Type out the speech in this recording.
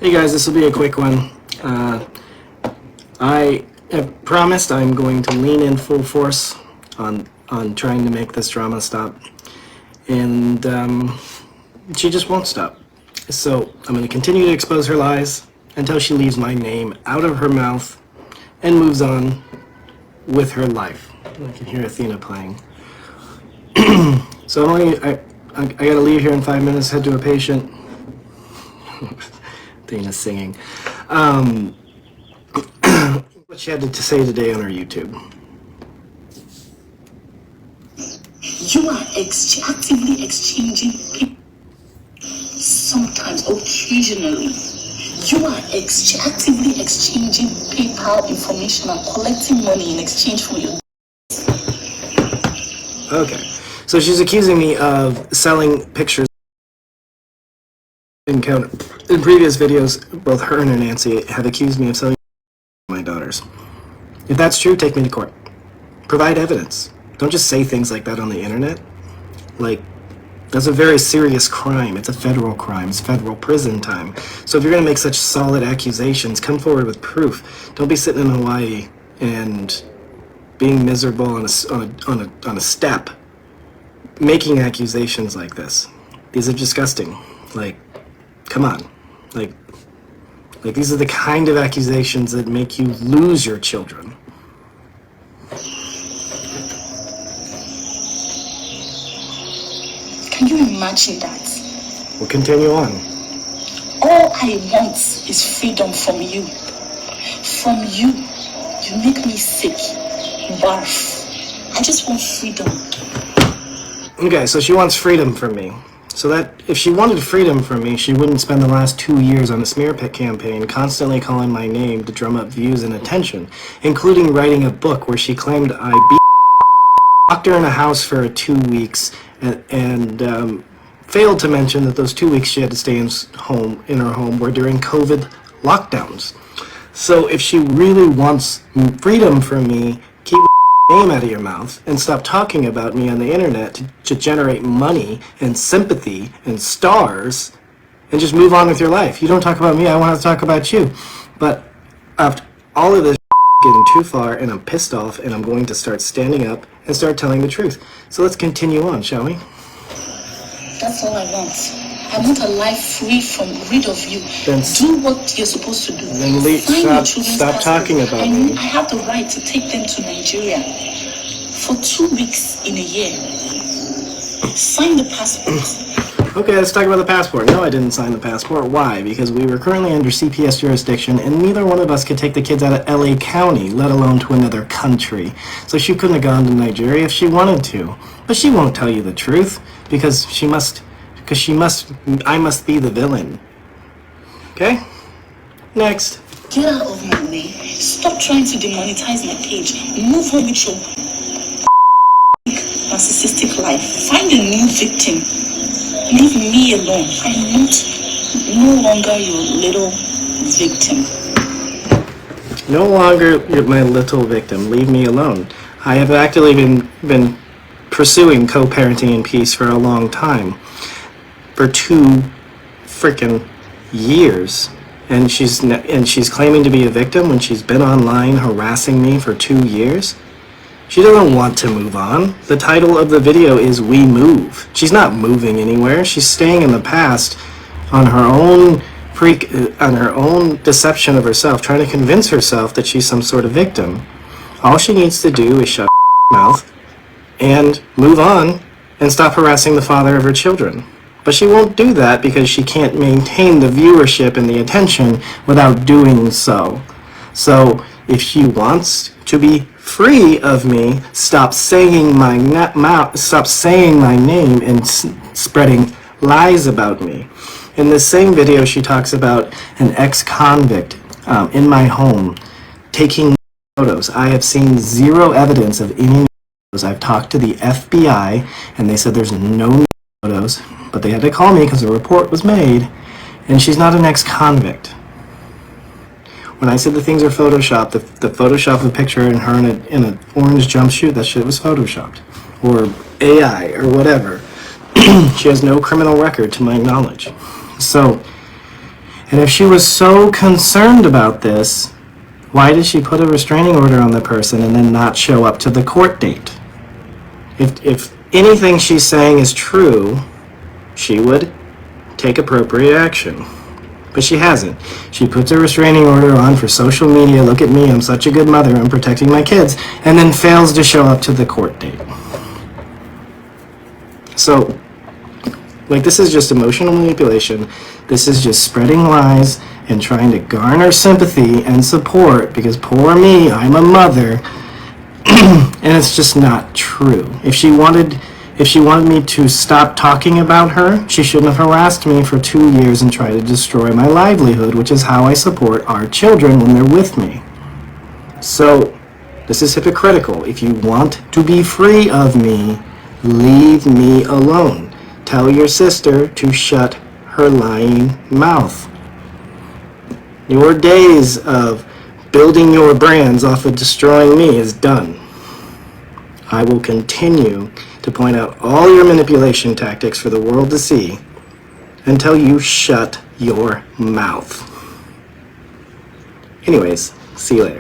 Hey guys, this will be a quick one. I have promised I'm going to lean in full force on trying to make this drama stop, and she just won't stop. So I'm going to continue to expose her lies until she leaves my name out of her mouth and moves on with her life. I can hear Athena playing. So I gotta leave here in 5 minutes, head to a patient. Athena's singing. What she had to say today on her YouTube. You are actively exchanging sometimes, occasionally. You are actively exchanging PayPal information and collecting money in exchange for your... Okay, so she's accusing me of selling pictures. In previous videos, both her and her Nancy have accused me of selling my daughters. If that's true, take me to court. Provide evidence. Don't just say things like that on the internet. Like, that's a very serious crime. It's a federal crime. It's federal prison time. So if you're going to make such solid accusations, come forward with proof. Don't be sitting in Hawaii and being miserable on a step, making accusations like this. These are disgusting. Like, come on. Like these are the kind of accusations that make you lose your children. Can you imagine that? We'll continue on. All I want is freedom from you. From you. You make me sick. Barf. I just want freedom. Okay, so she wants freedom from me. So that if she wanted freedom from me, she wouldn't spend the last 2 years on a smear campaign constantly calling my name to drum up views and attention, including writing a book where she claimed I locked her in a house for 2 weeks and failed to mention that those 2 weeks she had to stay in her home were during COVID lockdowns. So if she really wants freedom from me, keep name out of your mouth and stop talking about me on the internet to generate money and sympathy and stars, and just move on with your life. You don't talk about me, I want to talk about you. But after all of this getting too far, and I'm pissed off, and I'm going to start standing up and start telling the truth. So let's continue on, shall we? That's all I want. I want a life rid of you. Then do what you're supposed to do. Then stop talking about me. I have the right to take them to Nigeria for 2 weeks in a year. Sign the passport. Okay, let's talk about the passport. No, I didn't sign the passport. Why? Because we were currently under CPS jurisdiction, and neither one of us could take the kids out of LA County, let alone to another country. So she couldn't have gone to Nigeria if she wanted to. But she won't tell you the truth, because I must be the villain. Okay? Next. Get out of my way. Stop trying to demonetize my page. Move on with your narcissistic life. Find a new victim. Leave me alone. I'm no longer your little victim. No longer you're my little victim. Leave me alone. I have actively been pursuing co-parenting in peace for a long time. For 2 freaking years, and she's claiming to be a victim when she's been online harassing me for 2 years. She doesn't want to move on. The title of the video is We Move. She's not moving anywhere. She's staying in the past on her own deception of herself, trying to convince herself that she's some sort of victim. All she needs to do is shut her mouth and move on and stop harassing the father of her children. But she won't do that because she can't maintain the viewership and the attention without doing so. So if she wants to be free of me, stop saying my name and spreading lies about me. In this same video, she talks about an ex-convict in my home taking photos. I have seen zero evidence of any photos. I've talked to the FBI, and they said there's no photos. But they had to call me because a report was made, and she's not an ex-convict. When I said the things are photoshopped, the Photoshop of a picture in her in an orange jumpsuit, that shit was photoshopped. Or AI, or whatever. She has no criminal record to my knowledge. So, And if she was so concerned about this, why did she put a restraining order on the person and then not show up to the court date? If anything she's saying is true, she would take appropriate action. But she hasn't. She puts a restraining order on for social media, look at me, I'm such a good mother, I'm protecting my kids, and then fails to show up to the court date. So, this is just emotional manipulation. This is just spreading lies and trying to garner sympathy and support because poor me, I'm a mother, and it's just not true. If she wanted me to stop talking about her, she shouldn't have harassed me for 2 years and tried to destroy my livelihood, which is how I support our children when they're with me. So, this is hypocritical. If you want to be free of me, leave me alone. Tell your sister to shut her lying mouth. Your days of building your brands off of destroying me is done. I will continue to point out all your manipulation tactics for the world to see until you shut your mouth. Anyways, see you later.